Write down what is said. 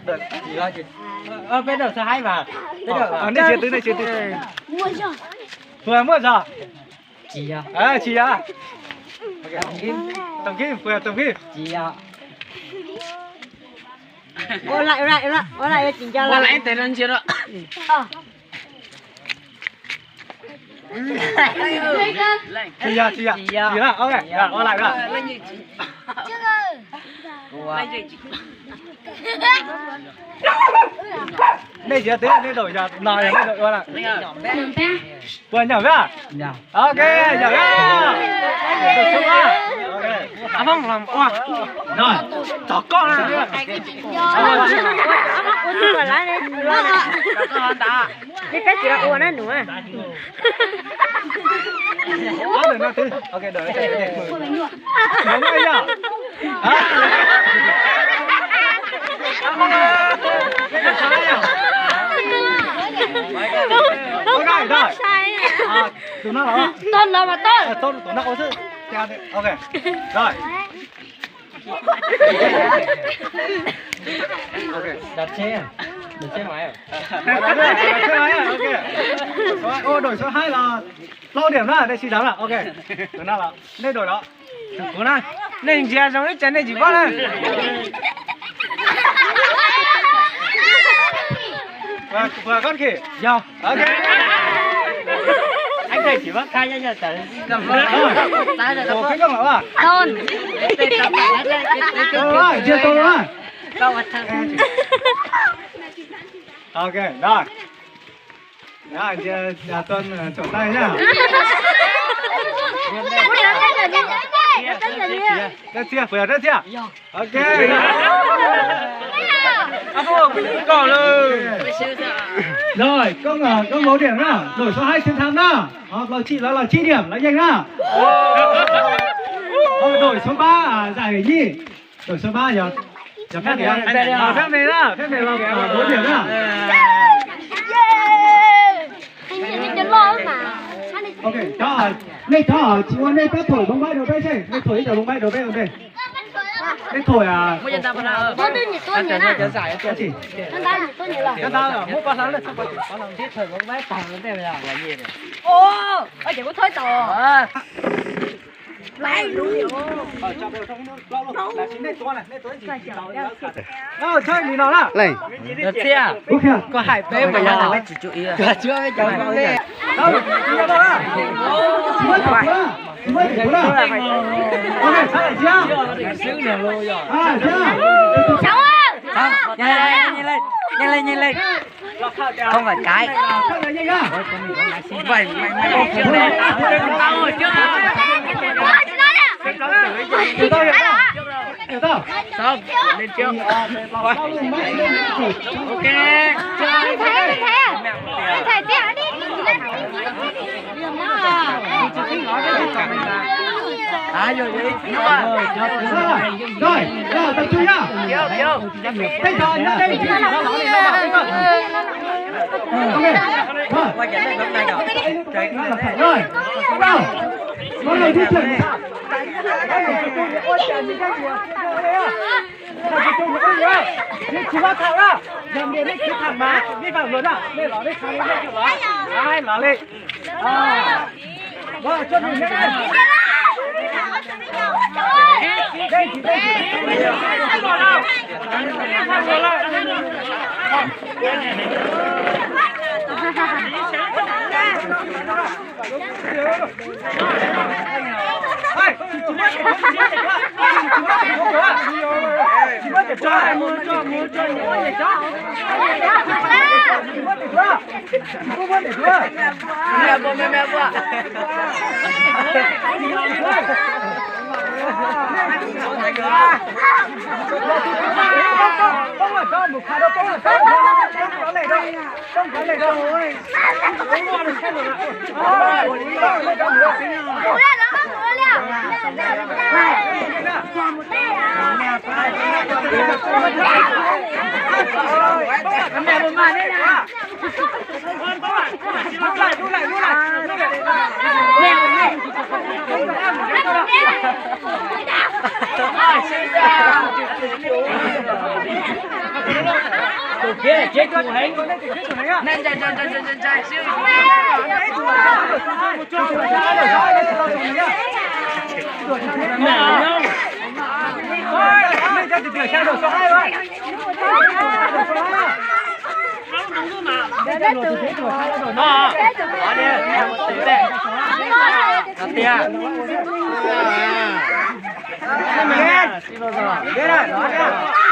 đợi chỉ lo chỉ bây giờ sẽ hai mà bây giờ đây chia từ mua cho vừa mua sao chỉ à chỉ à tổng kim vừa tổng kim chỉ à ô lại chỉnh cho lại lại tên anh chưa đó chỉ à ok ô lại nữa đây chỉ thế đây đổi giờ nào đây đổi qua lại vừa nhỏ ra ok nhỏ ra à không làm qua rồi chó con này cái chuyện ủa nó nữa đổi nó tư ok đổi nó chạy đúng rồi nhá Không sai à. tụi nó là Tôn rồi mà tôn. Tụi nó có sự. Ok. Rồi. Ok. đặt xe máy à Đặt xe máy à. Ok. Ô đổi số 2 là lâu điểm đó, đây xin đóng là. Ok. Tụi nó là đây đổi đó. Cố nào. Này chỉ là trong cái chân này chỉ có này. Vừa con khỉ. Yo. Ok. Anh thầy chỉ bắt khai nha trời. Ủa cái con là Tôn. Rồi, chưa tôi rồi. Đâu mà thằng. Ok, rồi. Đó, giờ Tuân chọn tay nhá. Rất chưa, vừa rất chưa? Ok. Còn rồi. Rồi, con mẫu điểm nhá. Đổi số 2 chiến thắng nhá. Là chi điểm, là nhanh nhá. Đổi số 3 giải nhì. Đổi số 3 giờ. Giờ phép này phép này là 4 điểm nhá. Ok, đó. Đây đó, chị muốn đây thổi bóng bay đầu đây chứ. Đây thổi bóng bay đầu đây ở đây. Đây thổi à. Tôn đưa nhỉ tôn nhỉ nè. giải cái gì Tôn ta nhỉ tôn nhỉ là. Cái ta là mua 3 tháng lên. có lòng thiết thời bóng máy tàng đến đây là gì này Ô, ơi chỉ có thôi tổ. Lại luôn. Cho đều trong nó là chính đây toán này, đây toán chỉ đâu chơi gì nào nào. này đặt xe có hải bê mà nhà thằng ấy chỉ chú ý à chưa cái cháu nó đi đâu đi đâu á mới phải mới phải đó ok sao lại chưa xíu nữa luôn rồi chưa Cháu ơi. nhanh lên không phải cái vậy mày chưa lên tao rồi chưa từ đâu từ đâu xong lên chưa ok Thầy tiếp đi. rồi tập trung nhá đây rồi nhá đây chỉ là nó quay trở lại bên này rồi đâu có lời di chuyển chú bác thảo đó dần đến cái thằng mà đi vào lớn à đây nó đi khám đi kiểu đó ai nó lên rồi cho mình lên đây chỉ không là cho một khai đâu không là cho có này đâu không có này đâu ơi Tụi kia chết của hắn. Nên chạy. Mẹ nhau. Nên chạy từ từ sang đầu số 2 rồi. Đó đi. Tia. Đây này, đó nha.